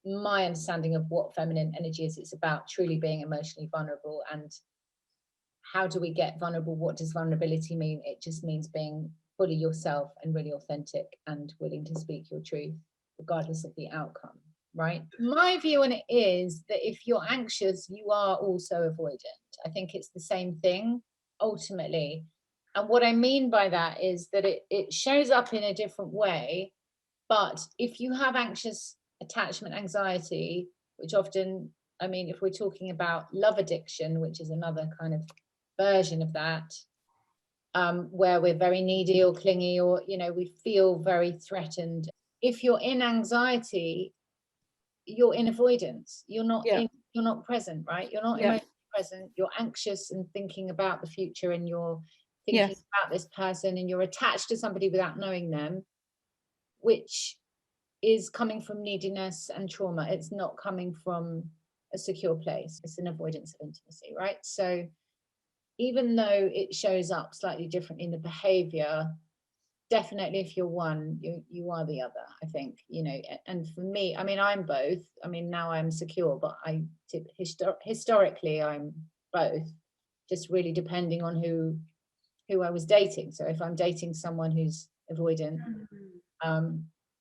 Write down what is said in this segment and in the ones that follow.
my understanding of what feminine energy is. It's about truly being emotionally vulnerable. And how do we get vulnerable? What does vulnerability mean? It just means being fully yourself and really authentic and willing to speak your truth, regardless of the outcome, right? My view on it is that if you're anxious, you are also avoidant. I think it's the same thing, ultimately. And what I mean by that is that it shows up in a different way. But if you have anxious attachment anxiety, which often, I mean, if we're talking about love addiction, which is another kind of version of that, where we're very needy or clingy, or, you know, we feel very threatened. If you're in anxiety, you're in avoidance. You're not Yeah. you're not present, right? You're not Yeah. emotionally present. You're anxious and thinking about the future, and you're thinking Yes. about this person, and you're attached to somebody without knowing them, which is coming from neediness and trauma. It's not coming from a secure place. It's an avoidance of intimacy, right? So even though it shows up slightly different in the behavior, definitely if you're one, you are the other, I think, you know. And for me, I mean, I'm both. I mean, now I'm secure, but I historically I'm both, just really depending on who I was dating. So if I'm dating someone who's avoidant,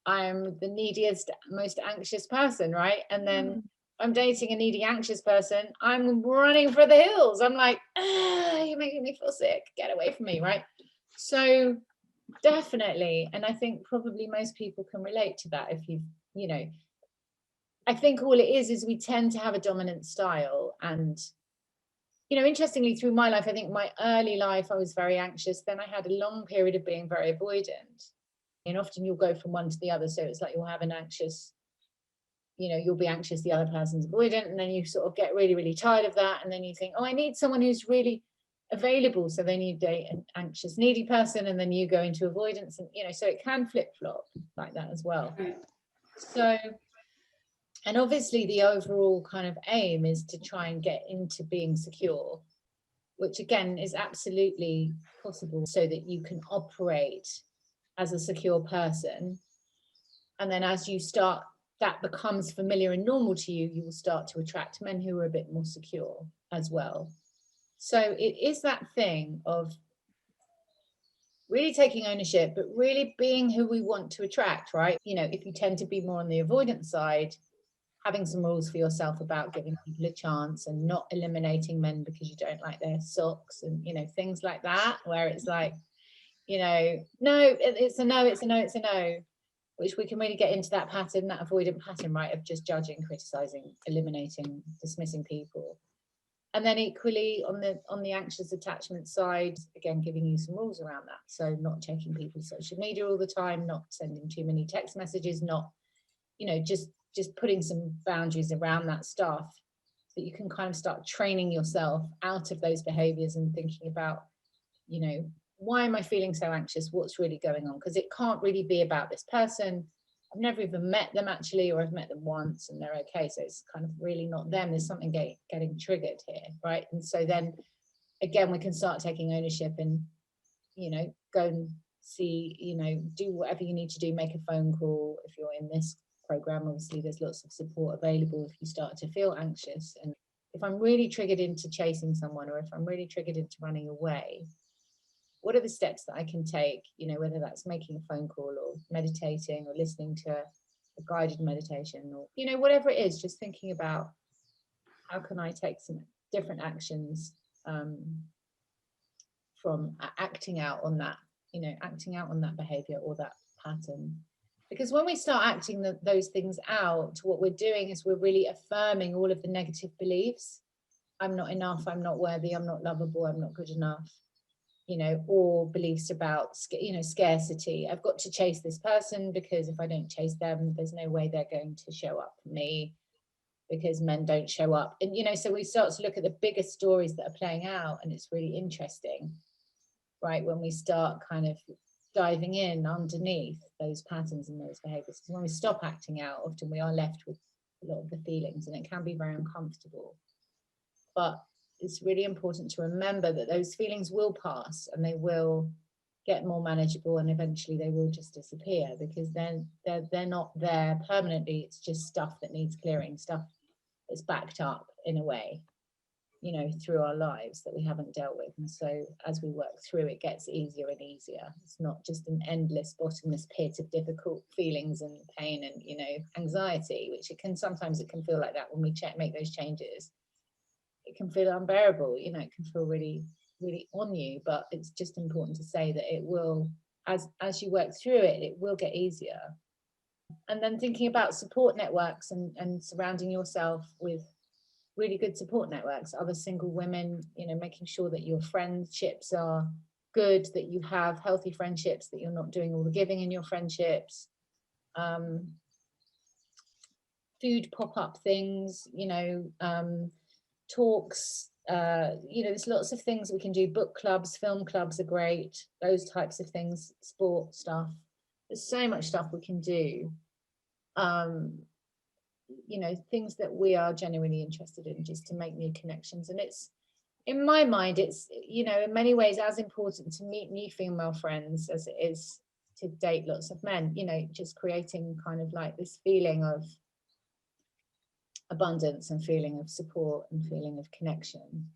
I'm the neediest, most anxious person, right? And then I'm dating a needy, anxious person, I'm running for the hills. I'm like, you're making me feel sick. Get away from me, right? So definitely. And I think probably most people can relate to that. If you know, I think all it is we tend to have a dominant style. And, you know, interestingly, through my life, I think my early life, I was very anxious. Then I had a long period of being very avoidant. And often you'll go from one to the other. So it's like you'll have an anxious, you know, you'll be anxious, the other person's avoidant. And then you sort of get really, really tired of that. And then you think, oh, I need someone who's really available. So then you date an anxious, needy person, and then you go into avoidance. And, you know, so it can flip flop like that as well. So, and obviously the overall kind of aim is to try and get into being secure, which again is absolutely possible, so that you can operate as a secure person. And then as you start, that becomes familiar and normal to you, you will start to attract men who are a bit more secure as well. So it is that thing of really taking ownership, but really being who we want to attract, right? You know, if you tend to be more on the avoidance side, having some rules for yourself about giving people a chance and not eliminating men because you don't like their socks, and, you know, things like that, where it's like, you know, no, it's a no, it's a no, it's a no, which we can really get into that pattern, that avoidant pattern, right, of just judging, criticizing, eliminating, dismissing people. And then equally on the anxious attachment side, again, giving you some rules around that. So not checking people's social media all the time, not sending too many text messages, not, you know, just putting some boundaries around that stuff, that you can kind of start training yourself out of those behaviors and thinking about, you know, why am I feeling so anxious? What's really going on? Because it can't really be about this person. I've never even met them actually, or I've met them once and they're okay. So it's kind of really not them. There's something getting triggered here, right? And so then again, we can start taking ownership and, you know, go and see, you know, do whatever you need to do, make a phone call. If you're in this program, obviously there's lots of support available if you start to feel anxious. And if I'm really triggered into chasing someone, or if I'm really triggered into running away, what are the steps that I can take, you know, whether that's making a phone call or meditating or listening to a guided meditation, or, you know, whatever it is, just thinking about how can I take some different actions from acting out on that, you know, acting out on that behavior or that pattern. Because when we start acting those things out, what we're doing is we're really affirming all of the negative beliefs. I'm not enough, I'm not worthy, I'm not lovable, I'm not good enough, you know, or beliefs about, you know, scarcity. I've got to chase this person because if I don't chase them, there's no way they're going to show up for me, because men don't show up. And, you know, so we start to look at the bigger stories that are playing out, and it's really interesting, right, when we start kind of diving in underneath those patterns and those behaviors. Because when we stop acting out, often we are left with a lot of the feelings, and it can be very uncomfortable. But it's really important to remember that those feelings will pass and they will get more manageable, and eventually they will just disappear, because then they're not there permanently. It's just stuff that needs clearing, stuff that's backed up in a way, you know, through our lives that we haven't dealt with. And so as we work through, it gets easier and easier. It's not just an endless bottomless pit of difficult feelings and pain and, you know, anxiety, which it can feel like that when we make those changes. It can feel unbearable, you know, it can feel really, really on you. But it's just important to say that it will, as you work through it, it will get easier. And then thinking about support networks and surrounding yourself with really good support networks, other single women, you know, making sure that your friendships are good, that you have healthy friendships, that you're not doing all the giving in your friendships. Food pop-up things, you know, talks, you know, there's lots of things we can do. Book clubs, film clubs are great, those types of things, sport stuff. There's so much stuff we can do. You know, things that we are genuinely interested in, just to make new connections. And it's, in my mind, it's, you know, in many ways as important to meet new female friends as it is to date lots of men, you know, just creating kind of like this feeling of abundance and feeling of support and feeling of connection.